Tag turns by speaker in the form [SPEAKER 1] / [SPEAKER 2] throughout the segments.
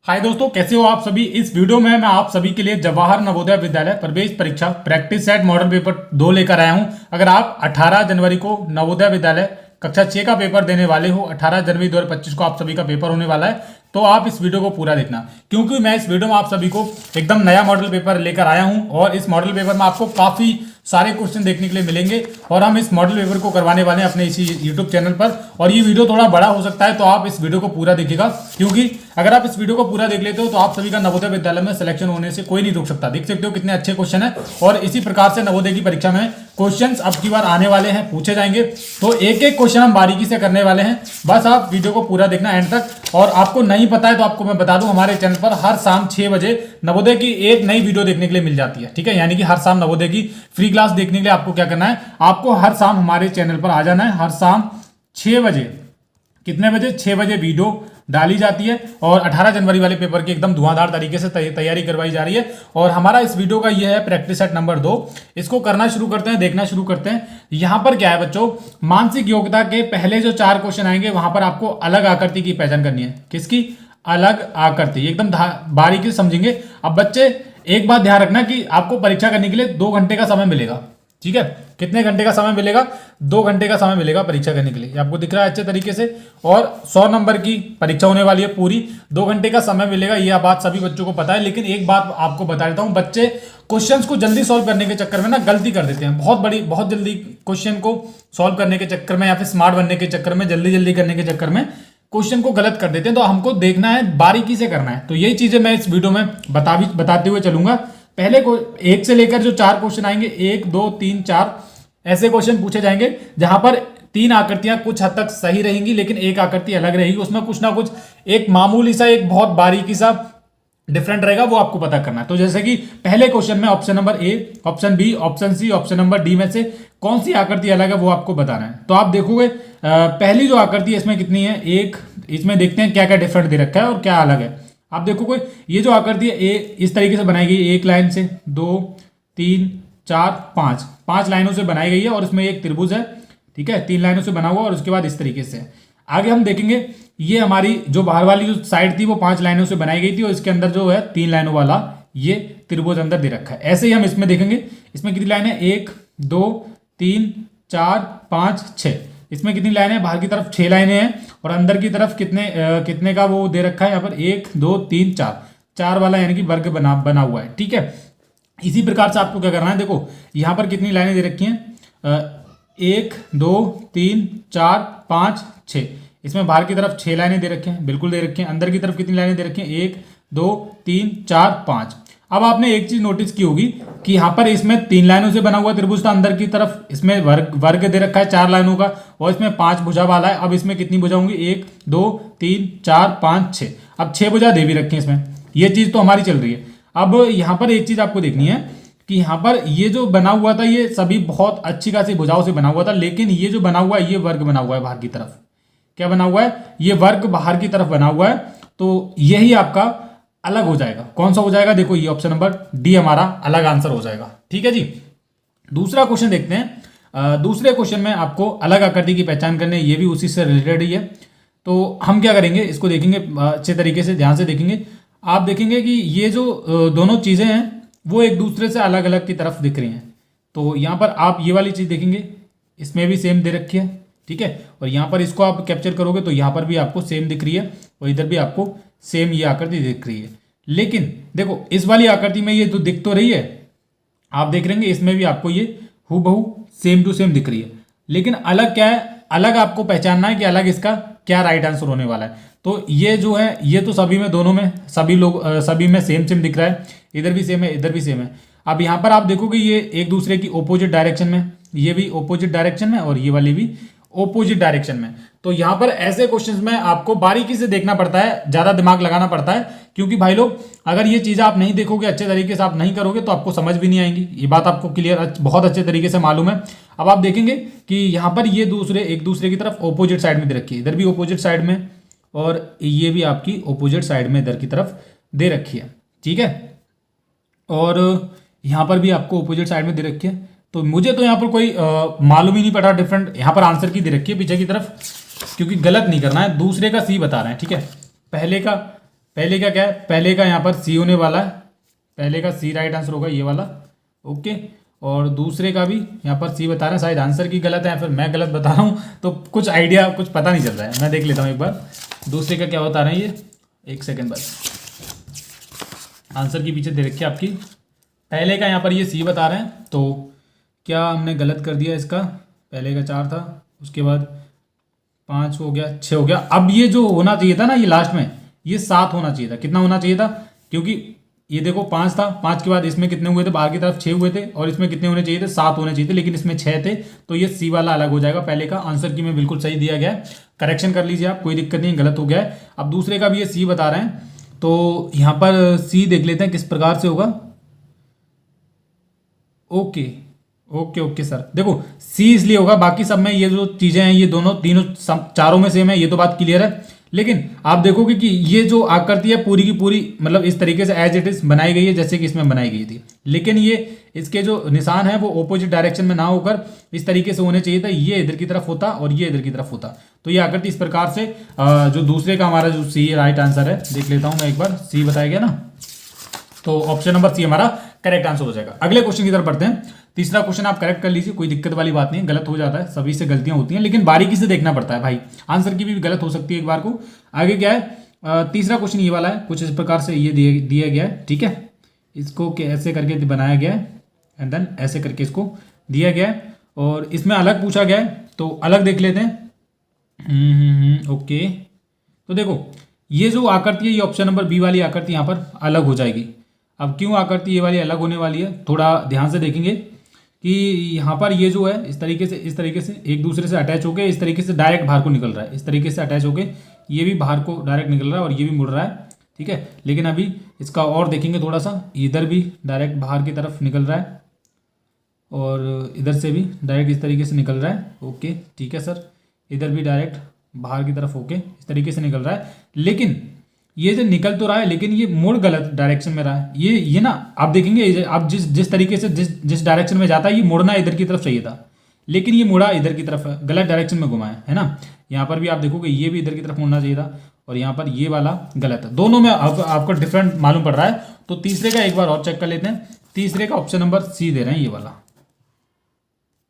[SPEAKER 1] हाय दोस्तों, कैसे हो आप सभी। इस वीडियो में मैं आप सभी के लिए जवाहर नवोदय विद्यालय प्रवेश परीक्षा प्रैक्टिस सेट मॉडल पेपर 2 लेकर आया हूं। अगर आप 18 जनवरी को नवोदय विद्यालय कक्षा 6 का पेपर देने वाले हो, 18 जनवरी 2025 को आप सभी का पेपर होने वाला है, तो आप इस वीडियो को पूरा देखना, क्योंकि मैं इस वीडियो में आप सभी को एकदम नया मॉडल पेपर लेकर आया हूं और इस मॉडल पेपर में आपको काफी सारे क्वेश्चन देखने के लिए मिलेंगे और हम इस मॉडल पेपर को करवाने वाले हैं अपने इसी यूट्यूब चैनल पर। और ये वीडियो थोड़ा बड़ा हो सकता है, तो आप इस वीडियो को पूरा देखिएगा, क्योंकि अगर आप इस वीडियो को पूरा देख लेते हो तो आप सभी का नवोदय विद्यालय में सिलेक्शन होने से कोई नहीं रोक सकता। देख सकते हो कितने अच्छे क्वेश्चन है और इसी प्रकार से नवोदय की परीक्षा में क्वेश्चंस अब की बार आने वाले हैं, पूछे जाएंगे। तो एक एक क्वेश्चन हम बारीकी से करने वाले हैं, बस आप वीडियो को पूरा देखना एंड तक। और आपको नहीं पता है तो आपको मैं बता दूं, हमारे चैनल पर हर शाम 6 बजे नवोदय की एक नई वीडियो देखने के लिए मिल जाती है, ठीक है। यानी कि हर शाम नवोदय की फ्री क्लास देखने के लिए आपको क्या करना है, आपको हर शाम हमारे चैनल पर आ जाना है। हर शाम 6 बजे, कितने बजे, 6 बजे वीडियो डाली जाती है और 18 जनवरी वाले पेपर की एकदम धुआंधार तरीके से तैयारी करवाई जा रही है। और हमारा इस वीडियो का यह है प्रैक्टिस सेट नंबर 2। इसको करना शुरू करते हैं, देखना शुरू करते हैं। यहां पर क्या है बच्चों, मानसिक योग्यता के पहले जो 4 क्वेश्चन आएंगे वहां पर आपको अलग आकृति की पहचान करनी है। किसकी? अलग आकृति, एकदम बारीकी से समझेंगे। अब बच्चे एक बात ध्यान रखना कि आपको परीक्षा करने के लिए 2 घंटे का समय मिलेगा, ठीक है। कितने घंटे का समय मिलेगा? 2 घंटे का समय मिलेगा परीक्षा करने के लिए। ये आपको दिख रहा है अच्छे तरीके से। और 100 नंबर की परीक्षा होने वाली है पूरी, 2 घंटे का समय मिलेगा, यह बात सभी बच्चों को पता है। लेकिन एक बात आपको बता देता हूं, बच्चे क्वेश्चंस को जल्दी सॉल्व करने के चक्कर में ना गलती कर देते हैं, बहुत जल्दी क्वेश्चन को सॉल्व करने के चक्कर में या फिर स्मार्ट बनने के चक्कर में, जल्दी करने के चक्कर में क्वेश्चन को गलत कर देते हैं। तो हमको देखना है, बारीकी से करना है। तो यही चीजें मैं इस वीडियो में बताते हुए चलूंगा। पहले को 1 से लेकर जो 4 क्वेश्चन आएंगे, 1 2 3 4 ऐसे क्वेश्चन पूछे जाएंगे, जहां पर 3 आकृतियां कुछ हद तक सही रहेंगी, लेकिन एक आकृति अलग रहेगी। उसमें कुछ ना कुछ एक मामूली सा, एक बहुत बारीकी सा डिफरेंट रहेगा, वो आपको पता करना है। तो जैसे कि पहले क्वेश्चन में option number A, option B, option C, option number D में से कौन सी आकृति अलग है वो आपको बताना है। तो आप देखोगे पहली जो आकृति है इसमें कितनी है, 1। इसमें देखते हैं क्या क्या डिफरेंट दे रखा है और क्या अलग है। आप देखोगे ये जो आकृति है ए इस तरीके से बनाई गई है, 1 लाइन से, 2 3 4 5 लाइनों से बनाई गई है और इसमें एक त्रिभुज है, ठीक है, 3 लाइनों से बना हुआ। और उसके बाद इस तरीके से आगे हम देखेंगे, ये हमारी जो बाहर वाली जो साइड थी वो 5 लाइनों से बनाई गई थी और इसके अंदर जो है 3 लाइनों वाला ये त्रिभुज अंदर दे रखा है। ऐसे ही हम इसमें देखेंगे, इसमें कितनी लाइन है, 1 2 3 4 5 6। इसमें कितनी लाइनें हैं, बाहर की तरफ 6 लाइनें हैं और अंदर की तरफ कितने का वो दे रखा है यहाँ पर, 1 2 3 4 वाला, यानी कि वर्ग बना हुआ है, ठीक है। इसी प्रकार से आपको क्या करना है, देखो यहाँ पर कितनी लाइनें दे रखी हैं, 1 2 3 4 5 6। इसमें बाहर की तरफ 6 लाइनें दे रखी हैं, बिल्कुल दे रखी हैं। अंदर की तरफ कितनी लाइनें दे रखी हैं, 1 2 3 4 5। अब आपने एक चीज नोटिस की होगी कि यहाँ पर इसमें 3 लाइनों से बना हुआ त्रिभुज था, अंदर की तरफ इसमें वर्ग दे रखा है 4 लाइनों का और इसमें 5 भुजा वाला है। अब इसमें कितनी भुजा होंगी, 1 2 3 4 5 6। अब 6 भुजा दे भी रखी है इसमें, ये चीज तो हमारी चल रही है। अब यहाँ पर एक चीज आपको देखनी है कि यहाँ पर ये जो बना हुआ था ये सभी बहुत अच्छी खासी भुजाओं से बना हुआ था, लेकिन ये जो बना हुआ है ये वर्ग बना हुआ है बाहर की तरफ। क्या बना हुआ है, ये वर्ग बाहर की तरफ बना हुआ है। तो यही आपका अलग हो जाएगा। कौन सा हो जाएगा, देखो ये ऑप्शन नंबर डी हमारा अलग आंसर हो जाएगा, ठीक है जी। दूसरा क्वेश्चन देखते हैं। दूसरे क्वेश्चन में आपको अलग आकृति की पहचान करने, ये भी उसी से रिलेटेड ही है। तो हम क्या करेंगे, इसको देखेंगे अच्छे तरीके से, ध्यान से देखेंगे। आप देखेंगे कि ये जो दोनों चीजें हैं वो एक दूसरे से अलग अलग की तरफ दिख रही हैं। तो यहाँ पर आप ये वाली चीज देखेंगे, इसमें भी सेम दे रखी है, ठीक है। और यहाँ पर इसको आप कैप्चर करोगे तो यहाँ पर भी आपको सेम दिख रही है और इधर भी आपको सेम ये आकृति दिख रही है। लेकिन देखो इस वाली आकृति में ये तो दिख तो रही है, आप देख रहे हैं इसमें भी आपको ये हूबहू सेम टू सेम दिख रही है। लेकिन अलग क्या है, अलग आपको पहचानना है कि अलग इसका क्या राइट आंसर होने वाला है। तो ये जो है ये तो सभी में, दोनों में, सभी में सेम दिख रहा है, इधर भी सेम है, इधर भी सेम है। अब यहाँ पर आप देखोगे ये एक दूसरे की ओपोजिट डायरेक्शन में, ये भी ओपोजिट डायरेक्शन में और ये वाली भी ओपोजिट डायरेक्शन में। तो यहाँ पर ऐसे क्वेश्चंस में आपको बारीकी से देखना पड़ता है, ज्यादा दिमाग लगाना पड़ता है, क्योंकि भाई लोग अगर ये चीजें आप नहीं देखोगे, अच्छे तरीके से आप नहीं करोगे तो आपको समझ भी नहीं आएंगी। ये बात आपको क्लियर बहुत अच्छे तरीके से मालूम है। अब आप देखेंगे कि यहाँ पर ये एक दूसरे की तरफ ओपोजिट साइड में दे रखी है, इधर भी ओपोजिट साइड में और ये भी आपकी ओपोजिट साइड में इधर की तरफ दे रखी है, ठीक है। और यहाँ पर भी आपको ओपोजिट साइड में दे रखी है। तो मुझे तो यहाँ पर कोई मालूम ही नहीं पड़ा डिफरेंट। यहाँ पर आंसर की दे रखी है पीछे की तरफ, क्योंकि गलत नहीं करना है, दूसरे का सी बता रहे हैं, ठीक है। पहले का क्या है, पहले का यहाँ पर सी होने वाला है, पहले का सी राइट आंसर होगा ये वाला। ओके, और दूसरे का भी यहाँ पर सी बता रहे हैं, शायद आंसर की गलत है या फिर मैं गलत बता रहा हूँ, तो कुछ आइडिया कुछ पता नहीं चल रहा है। मैं देख लेता हूँ एक बार दूसरे का क्या बता रहे हैं ये, एक सेकेंड बस। आंसर की पीछे दे रखी है आपकी, पहले का यहाँ पर ये सी बता रहे हैं, तो क्या हमने गलत कर दिया इसका, पहले का 4 था, उसके बाद 5 हो गया, 6 हो गया। अब ये जो होना चाहिए था ना, ये लास्ट में ये 7 होना चाहिए था। कितना होना चाहिए था, क्योंकि ये देखो 5 था, 5 के बाद इसमें कितने हुए थे, बाहर की तरफ 6 हुए थे, और इसमें कितने होने चाहिए थे, 7 होने चाहिए थे, लेकिन इसमें 6 थे, तो ये सी वाला अलग हो जाएगा। पहले का आंसर की में बिल्कुल सही दिया गया है, करेक्शन कर लीजिए आप, कोई दिक्कत नहीं, गलत हो गया है। अब दूसरे का भी ये सी बता रहे हैं, तो यहाँ पर सी देख लेते हैं किस प्रकार से होगा। ओके ओके ओके सर, देखो सी इसलिए होगा, बाकी सब में ये जो चीजें हैं ये दोनों तीनों चारों में सेम है, ये तो बात क्लियर है। लेकिन आप देखोगे कि ये जो आकृति है पूरी की पूरी मतलब इस तरीके से एज इट इज बनाई गई है जैसे कि इसमें बनाई गई थी, लेकिन ये इसके जो निशान है वो ऑपोजिट डायरेक्शन में ना होकर इस तरीके से होने चाहिए था, ये इधर की तरफ होता और ये इधर की तरफ होता। तो ये आकृति इस प्रकार से जो दूसरे का हमारा जो सी राइट आंसर है, देख लेता हूं मैं एक बार, सी बताया गया ना, तो ऑप्शन नंबर सी हमारा करेक्ट आंसर हो जाएगा। अगले क्वेश्चन की तरफ बढ़ते हैं। तीसरा क्वेश्चन आप करेक्ट कर लीजिए, कोई दिक्कत वाली बात नहीं है, गलत हो जाता है, सभी से गलतियां होती हैं, लेकिन बारीकी से देखना पड़ता है भाई, आंसर की भी गलत हो सकती है एक बार को। आगे क्या है, तीसरा क्वेश्चन ये वाला है, कुछ इस प्रकार से ये दिया गया है, ठीक है, इसको ऐसे करके बनाया गया है एंड देन ऐसे करके इसको दिया गया है, और इसमें अलग पूछा गया है, तो अलग देख लेते हैं। ओके, तो देखो ये जो आकृति है, ये ऑप्शन नंबर बी वाली आकृति यहाँ पर अलग हो जाएगी। अब क्यों आकृति ये वाली अलग होने वाली है, थोड़ा ध्यान से देखेंगे कि यहाँ पर ये जो है इस तरीके से एक दूसरे से अटैच होके इस तरीके से डायरेक्ट बाहर को निकल रहा है, इस तरीके से अटैच होके ये भी बाहर को डायरेक्ट निकल रहा है और ये भी मुड़ रहा है, ठीक है। लेकिन अभी इसका और देखेंगे थोड़ा सा, इधर भी डायरेक्ट बाहर की तरफ निकल रहा है और इधर से भी डायरेक्ट इस तरीके से निकल रहा है। ओके ठीक है सर, इधर भी डायरेक्ट बाहर की तरफ होके इस तरीके से निकल रहा है, लेकिन ये जो निकल तो रहा है लेकिन ये मुड़ गलत डायरेक्शन में रहा है। ये ना आप देखेंगे, आप जिस तरीके से जिस डायरेक्शन में जाता है, ये मुड़ना इधर की तरफ चाहिए था, लेकिन ये मुड़ा इधर की तरफ है, गलत डायरेक्शन में घुमा है ना। यहाँ पर भी आप देखोगे ये भी इधर की तरफ मुड़ना चाहिए था और यहाँ पर ये वाला गलत है, दोनों में आपको डिफरेंट मालूम पड़ रहा है। तो तीसरे का एक बार और चेक कर लेते हैं। तीसरे का ऑप्शन नंबर सी दे रहे हैं ये वाला,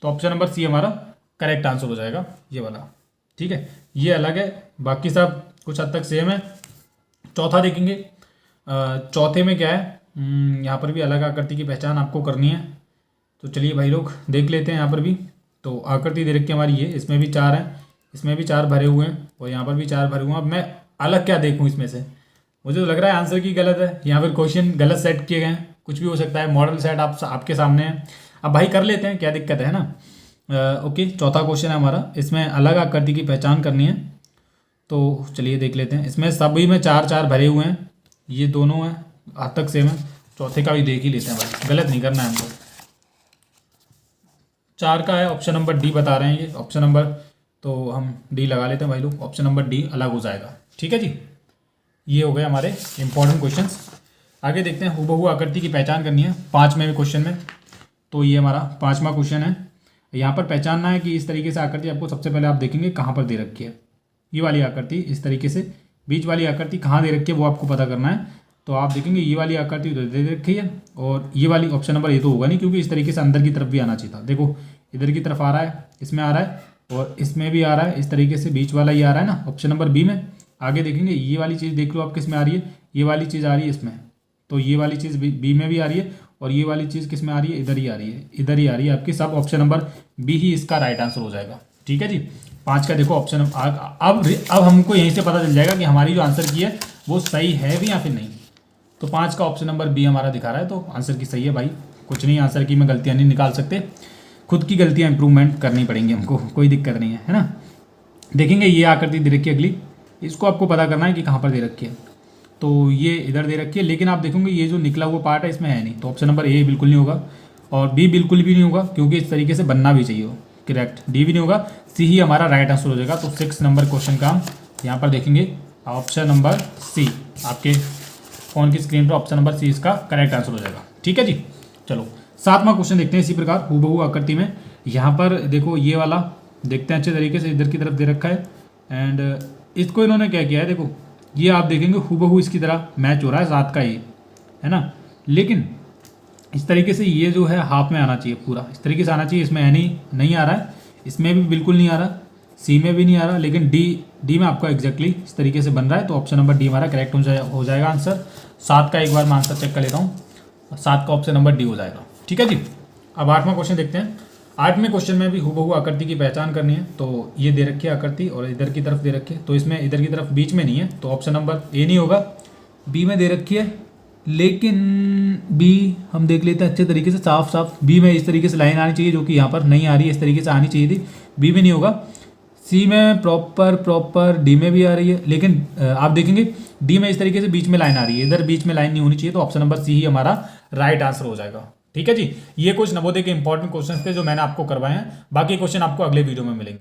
[SPEAKER 1] तो ऑप्शन नंबर सी हमारा करेक्ट आंसर हो जाएगा ये वाला, ठीक है। ये अलग है, बाकी सब कुछ हद तक सेम है। चौथा देखेंगे, चौथे में क्या है, यहाँ पर भी अलग आकृति की पहचान आपको करनी है, तो चलिए भाई लोग देख लेते हैं। यहाँ पर भी तो आकृति दे रखी हमारी ये, इसमें भी 4 हैं, इसमें भी 4 भरे हुए हैं और यहाँ पर भी 4 भरे हुए हैं। अब मैं अलग क्या देखूँ इसमें से, मुझे तो लग रहा है आंसर की गलत है, यहाँ पर क्वेश्चन गलत सेट किए गए हैं, कुछ भी हो सकता है, मॉडल सेट आपके सामने है। अब भाई कर लेते हैं, क्या दिक्कत है ना। ओके, चौथा क्वेश्चन है हमारा, इसमें अलग आकृति की पहचान करनी है, तो चलिए देख लेते हैं। इसमें सभी में 4 भरे हुए हैं, ये दोनों हैं हद तक सेम है। चौथे का भी देख ही लेते हैं भाई, गलत नहीं करना है हमको। 4 का है, ऑप्शन नंबर डी बता रहे हैं ये ऑप्शन नंबर, तो हम डी लगा लेते हैं भाई लोग, ऑप्शन नंबर डी अलग हो जाएगा, ठीक है जी। ये हो गए हमारे इंपॉर्टेंट क्वेश्चंस। आगे देखते हैं, हूबहू आकृति की पहचान करनी है 5वें में क्वेश्चन में, तो ये हमारा 5वां क्वेश्चन है। यहाँ पर पहचानना है कि इस तरीके से आकृति आपको सबसे पहले आप देखेंगे कहाँ पर दे रखी है, ये वाली आकृति इस तरीके से, बीच वाली आकृति कहाँ दे रखी है वो आपको पता करना है। तो आप देखेंगे ये वाली आकृति उधर दे रखी है और ये वाली ऑप्शन नंबर ये तो होगा नहीं, क्योंकि इस तरीके से अंदर की तरफ भी आना चाहिए था। देखो इधर की तरफ आ रहा है, इसमें आ रहा है और इसमें भी आ रहा है, इस तरीके से बीच वाला ये आ रहा है ना, ऑप्शन नंबर बी में। आगे देखेंगे ये वाली चीज़ देख लो आप किस में आ रही है, ये वाली चीज़ आ रही है इसमें, तो ये वाली चीज़ बी में भी आ रही है और ये वाली चीज़ किस में आ रही है, इधर ही आ रही है, इधर ही आ रही है आपकी। सब ऑप्शन नंबर बी ही इसका राइट आंसर हो जाएगा, ठीक है जी। 5 का देखो ऑप्शन, अब हमको यहीं से पता चल जाएगा कि हमारी जो आंसर की है वो सही है भी या फिर नहीं। तो 5 का ऑप्शन नंबर बी हमारा दिखा रहा है, तो आंसर की सही है भाई, कुछ नहीं, आंसर की में गलतियाँ नहीं निकाल सकते, खुद की गलतियाँ इंप्रूवमेंट करनी पड़ेंगी हमको, कोई दिक्कत नहीं है ना। देखेंगे ये आकृति दे रखी है अगली, इसको आपको पता करना है कि कहाँ पर दे रखी है, तो ये इधर दे रखी है, लेकिन आप देखेंगे ये जो निकला हुआ पार्ट है इसमें है नहीं, तो ऑप्शन नंबर ए बिल्कुल नहीं होगा और बी बिल्कुल भी नहीं होगा, क्योंकि इस तरीके से बनना भी चाहिए हो, करेक्ट। डी भी नहीं होगा, सी ही हमारा राइट आंसर हो जाएगा। तो 6 नंबर क्वेश्चन का हम यहाँ पर देखेंगे ऑप्शन नंबर सी, आपके फोन की स्क्रीन पर ऑप्शन नंबर सी इसका करेक्ट आंसर हो जाएगा, ठीक है जी। चलो 7वां क्वेश्चन देखते हैं इसी प्रकार हूबहू आकृति में। यहाँ पर देखो ये वाला देखते हैं अच्छे तरीके से, इधर की तरफ दे रखा है एंड इसको इन्होंने क्या किया है, देखो ये आप देखेंगे हूबहू इसकी तरह मैच हो रहा है 7 का ये, है ना। लेकिन इस तरीके से ये जो है हाफ में आना चाहिए, पूरा इस तरीके से आना चाहिए। इसमें एनी नहीं आ रहा है, इसमें भी बिल्कुल नहीं आ रहा, सी में भी नहीं आ रहा, लेकिन डी में आपका एग्जैक्टली इस तरीके से बन रहा है। तो ऑप्शन नंबर डी हमारा करेक्ट हो जाएगा आंसर। 7 का एक बार मैं आंसर चेक कर लेता हूँ, 7 का ऑप्शन नंबर डी हो जाएगा। ठीक है जी। अब 8वां क्वेश्चन देखते हैं। 8वें क्वेश्चन में भी हूबहू आकृति की पहचान करनी है। तो ये दे रखी है आकृति और इधर की तरफ दे रखी है, तो इसमें इधर की तरफ बीच में नहीं है, तो ऑप्शन नंबर ए नहीं होगा। बी में दे रखी है, लेकिन बी हम देख लेते हैं अच्छे तरीके से, साफ साफ बी में इस तरीके से लाइन आनी चाहिए, जो कि यहाँ पर नहीं आ रही है, इस तरीके से आनी चाहिए थी। बी में नहीं होगा। सी में प्रॉपर, डी में भी आ रही है, लेकिन आप देखेंगे डी में इस तरीके से बीच में लाइन आ रही है, इधर बीच में लाइन नहीं होनी चाहिए, तो ऑप्शन नंबर सी ही हमारा राइट आंसर हो जाएगा। ठीक है जी। ये कुछ नवोदय के इंपॉर्टेंट क्वेश्चन थे जो मैंने आपको करवाए हैं। बाकी क्वेश्चन आपको अगले वीडियो में मिलेंगे।